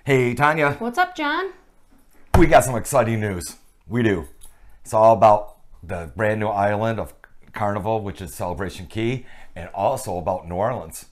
Hey, Tanya. What's up, John? We got some exciting news. We do. It's all about the brand new island of Carnival, which is Celebration Key, and also about New Orleans.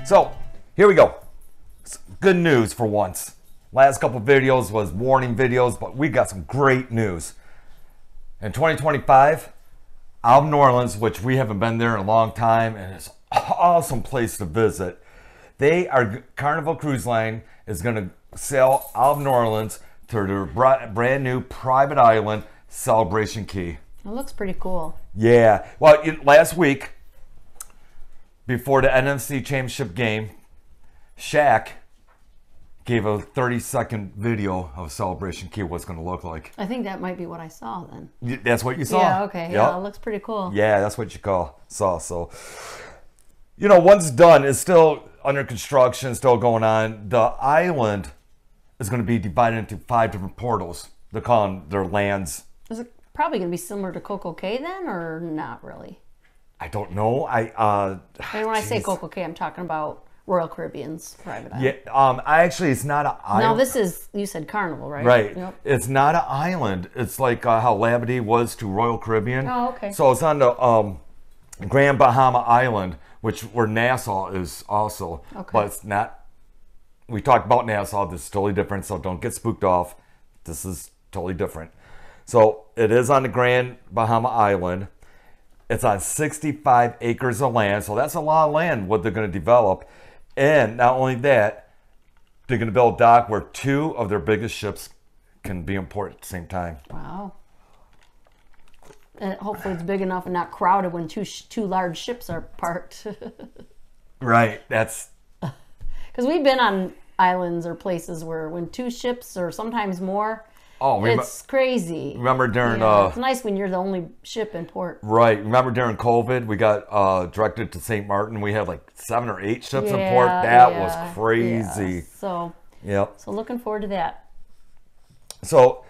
So, here we go. Good news for once. Last couple videos was warning videos, but we got some great news. In 2025, out of New Orleans, which we haven't been there in a long time, and it's an awesome place to visit. Carnival Cruise Line is going to sail out of New Orleans to their brand new private island, Celebration Key. It looks pretty cool. Yeah. Well, last week, before the NFC Championship game, Shaq gave a 30-second video of Celebration Key, what it's going to look like. I think that might be what I saw then. That's what you saw? Yeah, okay. Yep. Yeah, it looks pretty cool. Yeah, that's what you saw. So, you know, once done, it's still under construction, still going on. The island is going to be divided into 5 different portals. They're calling their lands. Is it probably going to be similar to Coco Cay then, or not really? I don't know. And when I say Coco Cay, I'm talking about Royal Caribbean's private island. Yeah. Actually, it's not an island. No, this is, you said Carnival, right? Right. Yep. It's not an island. It's like how Labadee was to Royal Caribbean. Oh, okay. So it's on the Grand Bahama Island, where Nassau is also. Okay. But it's not. We talked about Nassau. This is totally different, so don't get spooked off. This is totally different. So it is on the Grand Bahama Island. It's on 65 acres of land, so that's a lot of land what they're going to develop. And not only that, they're going to build a dock where 2 of their biggest ships can be in port at the same time. Wow. And hopefully it's big enough and not crowded when two large ships are parked. Right, that's... Because we've been on islands or places where when 2 ships or sometimes more... Oh, it's crazy. Remember during... it's nice when you're the only ship in port. Right. Remember during COVID, we got directed to St. Martin. We had like 7 or 8 ships in port. That was crazy. Yeah. So, yep. So looking forward to that. So,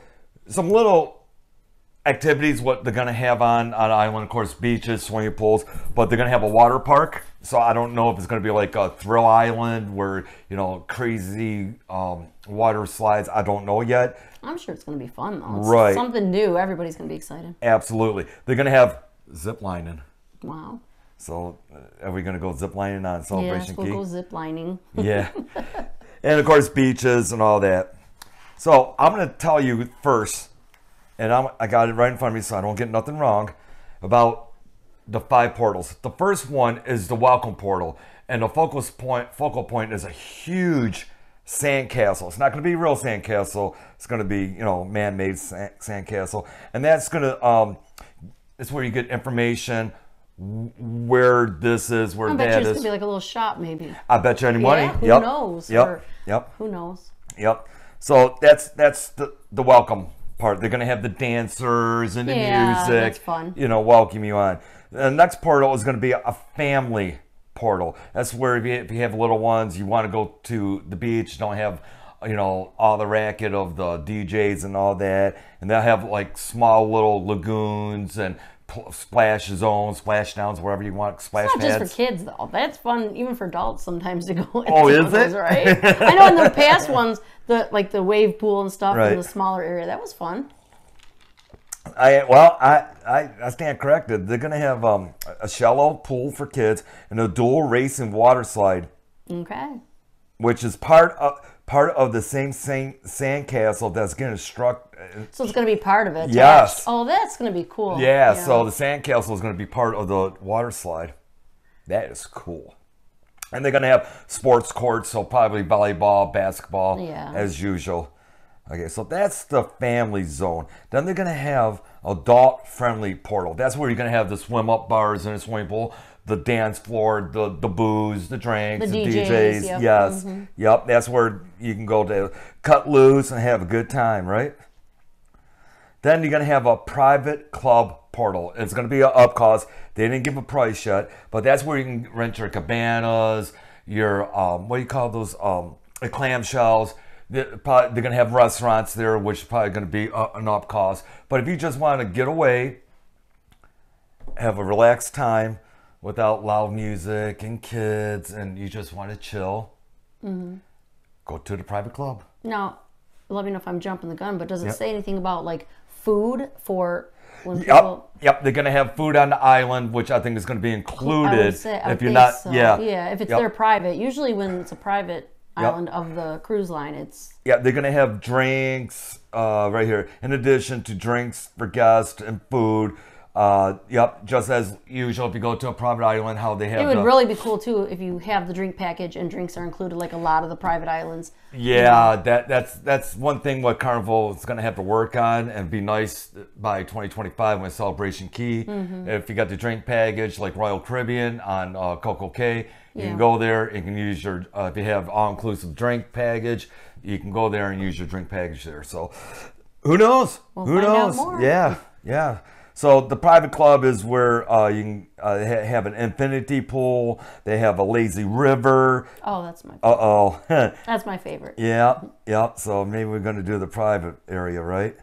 some little activities, what they're going to have on island, of course, beaches, swimming pools, but they're going to have a water park. So I don't know if it's going to be like a Thrill Island where, you know, crazy water slides. I don't know yet. I'm sure it's going to be fun, though. It's right. Something new. Everybody's going to be excited. Absolutely. They're going to have zip lining. Wow. So are we going to go zip lining on Celebration Key? Yes, we'll go zip lining. Yeah. And, of course, beaches and all that. So I'm going to tell you first, and I got it right in front of me so I don't get nothing wrong, about the 5 portals. The first one is the welcome portal. And the focal point is a huge sandcastle. It's not going to be a real sandcastle. It's going to be, you know, man-made sandcastle. And that's going to, it's where you get information, where this is, where that is. I bet you it's going to be like a little shop, maybe. I bet you any money. Yeah, who knows? Yep. Who knows? Yep. So that's the welcome part. They're going to have the dancers and the music. That's fun. You know, welcome you on. The next portal is going to be a family portal. That's where if you have little ones, you want to go to the beach, don't have, you know, all the racket of the DJs and all that, and they'll have like small little lagoons and splash zones, splash downs, wherever you want, splash pads. It's not just for kids though. That's fun even for adults sometimes to go. Oh, is it? Right? I know in the past ones, like the wave pool and stuff right. in the smaller area, that was fun. I stand corrected. They're going to have a shallow pool for kids and a dual racing water slide. Okay. Which is part of the same sandcastle that's going to struck. So it's going to be part of it. Yes. Attached. Oh, that's going to be cool. Yeah. So the sandcastle is going to be part of the water slide. That is cool. And they're going to have sports courts, so probably volleyball, basketball, as usual. Okay, so that's the family zone. Then they're going to have adult-friendly portal. That's where you're going to have the swim-up bars and a swimming pool. the dance floor, the booze, the drinks, The the DJs, DJs. yep. Yes, yep. That's where you can go to cut loose and have a good time, right? Then you're gonna have a private club portal. It's gonna be an up cost. They didn't give a price yet, but that's where you can rent your cabanas, your what do you call those clamshells. They're gonna have restaurants there, which is probably gonna be an up cost. But if you just want to get away, have a relaxed time without loud music and kids, and you just want to chill, go to the private club. Now, let me know if I'm jumping the gun, but does it Yep. say anything about like food for when people? Yep. They're gonna have food on the island, which I think is gonna be included. I would say, I if you're think not, so. yeah, Yeah, if it's Yep. their private. Usually when it's a private Yep. island of the cruise line, it's Yeah, they're gonna have drinks right here, in addition to drinks for guests and food. Yep, just as usual. If you go to a private island, how they have it would the, really be cool too if you have the drink package and drinks are included, like a lot of the private islands. yeah, that's one thing what Carnival is gonna have to work on and be nice by 2025 when Celebration Key. If you got the drink package like Royal Caribbean on Coco Cay, you Yeah. can go there. You can use your if you have all-inclusive drink package, you can go there and use your drink package there. So who knows? We'll Who find out knows? more. Yeah. So the private club is where you can have an infinity pool. They have a lazy river. Oh, that's my That's my favorite. Yeah. So maybe we're going to do the private area, right?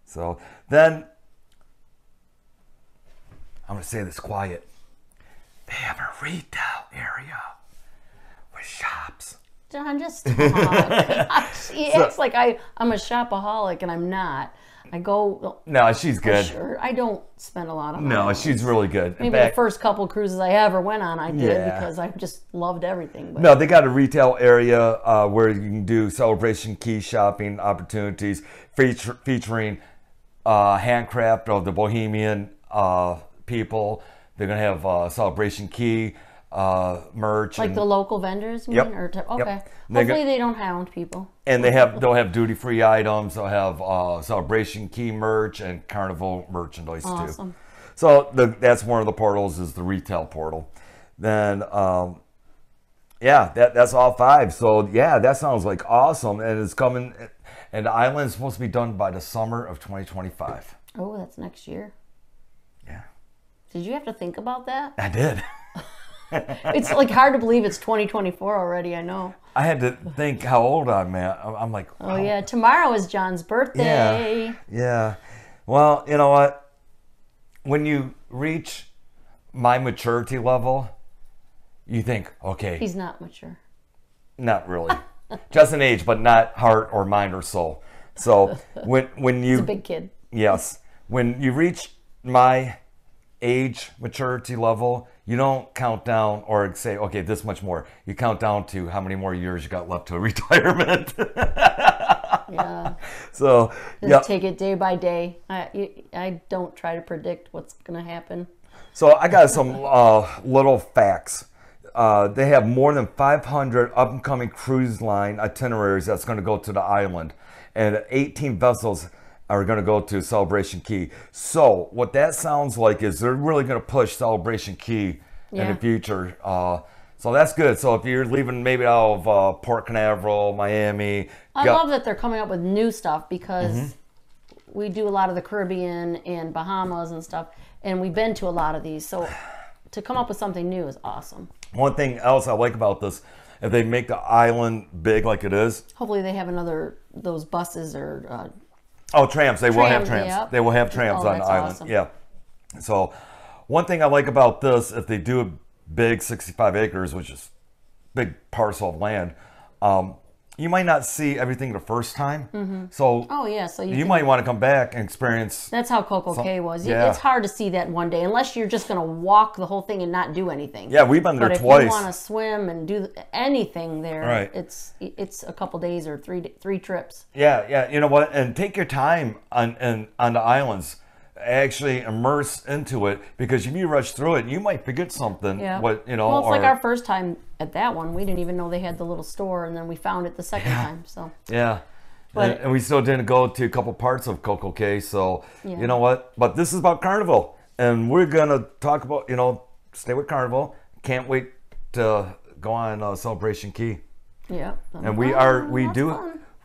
So then I'm going to say this quiet. They have a retail area with shops. John, just talk. He acts like I'm a shopaholic, and I'm not. I go. No, she's good. Sure, I don't spend a lot of money. No, she's really good. In Maybe fact, the first couple cruises I ever went on, I did Yeah. because I just loved everything. But no, they got a retail area where you can do Celebration Key shopping opportunities featuring handcraft of the Bohemian people. They're going to have Celebration Key merch. like the local vendors, you Yep. mean? Or Yep. okay. They Hopefully they don't hound people. And they'll have duty-free items. They'll have Celebration Key merch and Carnival merchandise Awesome. too. So that's one of the portals is the retail portal. Then that's all 5. So yeah, that sounds like awesome, and it's coming. And the island is supposed to be done by the summer of 2025. Oh, that's next year. Yeah, Did you have to think about that? I did. It's like hard to believe it's 2024 already. I know. I had to think how old I'm at. I'm like, Oh yeah, tomorrow is John's birthday. Yeah. Well, you know what? When you reach my maturity level, you think, okay, He's not mature. not really. Just an age, but not heart or mind or soul. So when you He's a big kid. yes, when you reach my age maturity level, you don't count down or say, okay, this much more. You count down to how many more years you got left to retirement. Yeah. So Just take it day by day. I don't try to predict what's gonna happen. So I got some little facts. They have more than 500 up-and-coming cruise line itineraries that's going to go to the island, and 18 vessels are going to go to Celebration Key. So what that sounds like is they're really going to push Celebration Key in Yeah. the future. So that's good. So if you're leaving maybe out of Port Canaveral, Miami, I love that they're coming up with new stuff because we do a lot of the Caribbean and Bahamas and stuff, and we've been to a lot of these. So to come up with something new is awesome. one thing else I like about this, if they make the island big like it is, Hopefully they have those buses or trams. They will have Trams, trams. yep. They will have trams Oh, on the that's island. awesome. Yeah. So one thing I like about this, if they do a big 65 acres, which is big parcel of land, you might not see everything the first time. So oh yeah, so you might want to come back and experience. That's how Coco Cay was. yeah. It's hard to see that one day unless you're just going to walk the whole thing and not do anything. Yeah, we've been there But if twice. you want to swim and do anything there, Right. it's a couple days or three trips. Yeah. You know what? And take your time on the islands. Actually immerse into it, because if you rush through it, you might forget something. Yeah. Well, it's like our first time at that one. We didn't even know they had the little store, and then we found it the second time. So yeah. But- And we still didn't go to a couple parts of Coco Cay, so Yeah. you know what? But this is about Carnival, and we're gonna talk about stay with Carnival. Can't wait to go on Celebration Key. Yeah. And we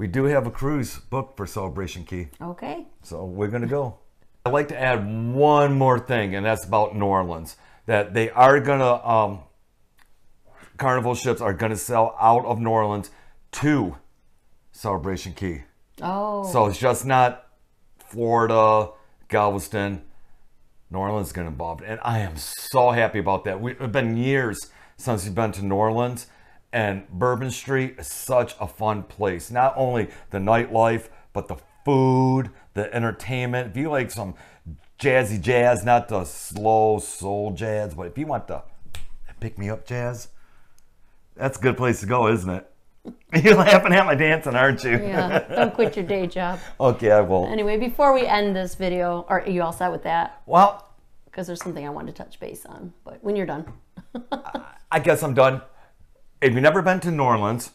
do have a cruise booked for Celebration Key. Okay. So we're gonna go. I'd like to add one more thing, and that's about New Orleans. That they are gonna Carnival ships are gonna sell out of New Orleans to Celebration Key. Oh. So it's just not Florida, Galveston. New Orleans is getting involved, and I am so happy about that. It's been years since we've been to New Orleans, and Bourbon Street is such a fun place. Not only the nightlife, but the food, the entertainment. If you like some jazzy jazz, not the slow soul jazz, but if you want the pick me up jazz, that's a good place to go, isn't it? You're laughing at my dancing, aren't you? Yeah, don't quit your day job. Okay, I won't. Anyway, before we end this video, are you all set with that? Well, because there's something I wanted to touch base on, but when you're done. I guess I'm done. If you've never been to New Orleans,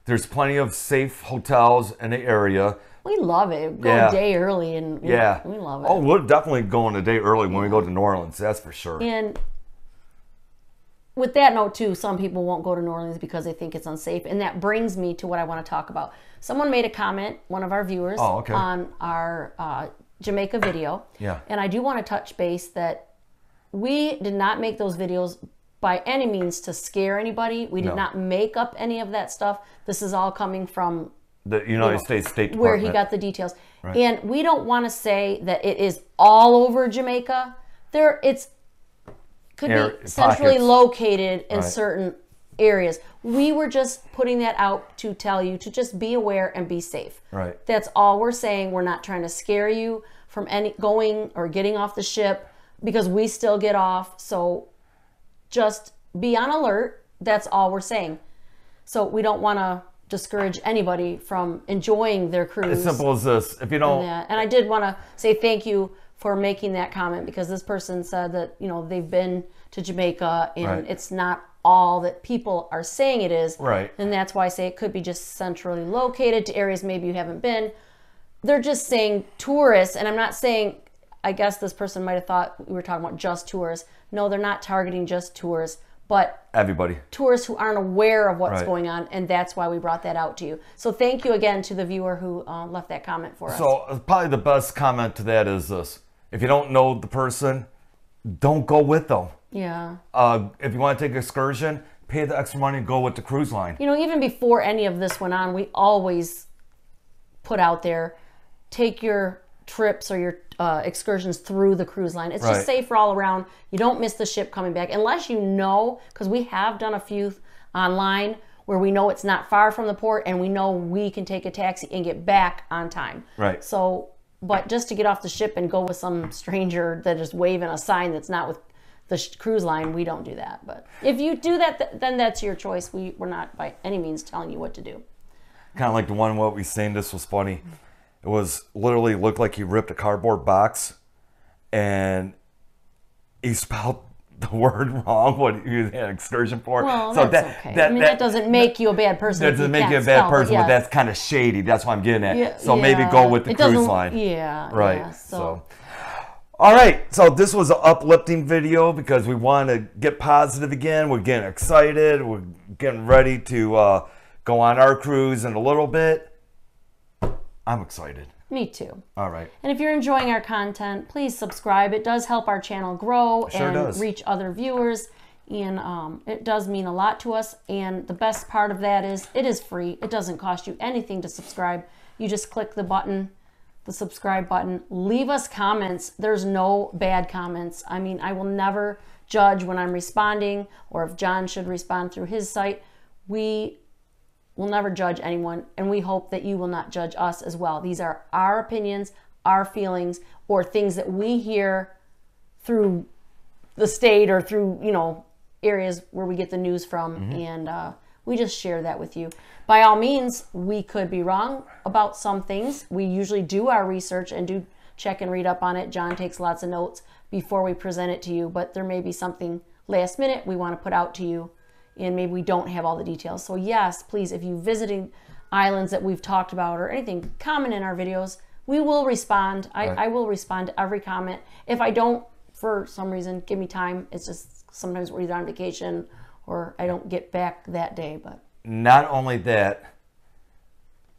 there's plenty of safe hotels in the area. We love it. Go a day early, and we love it. Oh, we're definitely going a day early when we go to New Orleans. That's for sure. And with that note, too, some people won't go to New Orleans because they think it's unsafe. And that brings me to what I want to talk about. Someone made a comment, one of our viewers, on our Jamaica video. Yeah. And I do want to touch base that we did not make those videos by any means to scare anybody. We did not make up any of that stuff. This is all coming from the United States State Department, where he got the details. Right. And we don't want to say that it is all over Jamaica. It's could be centrally located in certain areas. We were just putting that out to tell you to just be aware and be safe. Right. That's all we're saying. We're not trying to scare you from any going or getting off the ship, because we still get off. So just be on alert. That's all we're saying. So we don't want to discourage anybody from enjoying their cruise. As simple as this. If you don't, and I did want to say thank you for making that comment, because this person said that, you know, they've been to Jamaica and it's not all that people are saying it is. Right. And that's why I say it could be just centrally located to areas maybe you haven't been. They're just saying tourists, and I'm not saying, I guess this person might have thought we were talking about just tourists. No, they're not targeting just tourists, but everybody. Tourists who aren't aware of what's going on, and that's why we brought that out to you. So thank you again to the viewer who left that comment for us. So probably the best comment to that is this. If you don't know the person, don't go with them. Yeah. If you want to take an excursion, pay the extra money and go with the cruise line. You know, even before any of this went on, we always put out there, take your trips or your excursions through the cruise line. It's just safer all around. You don't miss the ship coming back, unless you know, because we have done a few online where we know it's not far from the port and we know we can take a taxi and get back on time. Right. So, but just to get off the ship and go with some stranger that is waving a sign that's not with the cruise line, we don't do that. But if you do that, then that's your choice. We're not by any means telling you what to do. Kind of like the one what we seen. This was funny. It was literally looked like he ripped a cardboard box and he spelled the word wrong, what you had an excursion for. Well, so that's okay. I mean, that doesn't make you a bad person. That doesn't make you a bad person, but that's kind of shady. That's what I'm getting at. Yeah, so maybe go with the cruise line. Yeah. Right. Yeah, so. All right. So this was an uplifting video because we want to get positive again. We're getting excited. We're getting ready to go on our cruise in a little bit. I'm excited. Me too. All right. And if you're enjoying our content, please subscribe. It does help our channel grow and reach other viewers. And it does mean a lot to us. And the best part of that is it is free. It doesn't cost you anything to subscribe. You just click the button, the subscribe button. Leave us comments. There's no bad comments. I mean, I will never judge when I'm responding or if John should respond through his site. We will never judge anyone, and we hope that you will not judge us as well. These are our opinions, our feelings, or things that we hear through the state or through, you know, areas where we get the news from, and we just share that with you. By all means, we could be wrong about some things. We usually do our research and do check and read up on it. John takes lots of notes before we present it to you, but there may be something last minute we want to put out to you, and maybe we don't have all the details. So yes, please, if you're visiting islands that we've talked about or anything common in our videos, we will respond. I will respond to every comment. If I don't, for some reason, give me time. It's just sometimes we're either on vacation or I don't get back that day. But not only that,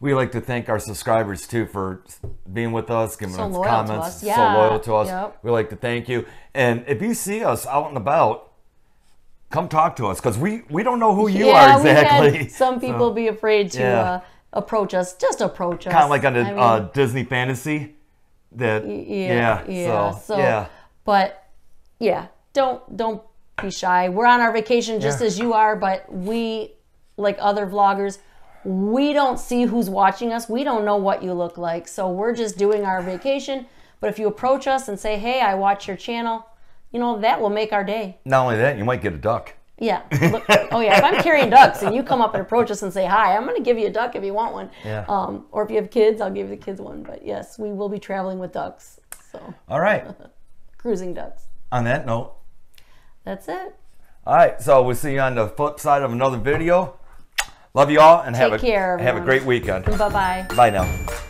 we like to thank our subscribers too for being with us, giving us comments, so loyal to us. Yep. We like to thank you. And if you see us out and about, come talk to us, because we don't know who you are exactly. We had some people be afraid to approach us. Just approach us. Kind of like on the Disney Fantasy. But don't be shy. We're on our vacation just as you are, but we, like other vloggers, we don't see who's watching us. We don't know what you look like. So we're just doing our vacation. But if you approach us and say, hey, I watch your channel, you know, that will make our day. Not only that, you might get a duck. Yeah. Look, oh, yeah. If I'm carrying ducks and you come up and approach us and say hi, I'm going to give you a duck if you want one. Yeah. Or if you have kids, I'll give the kids one. But yes, we will be traveling with ducks. So. All right. Cruising ducks. On that note. That's it. All right. So we'll see you on the flip side of another video. Love you all and have a great weekend. Bye-bye. Bye now.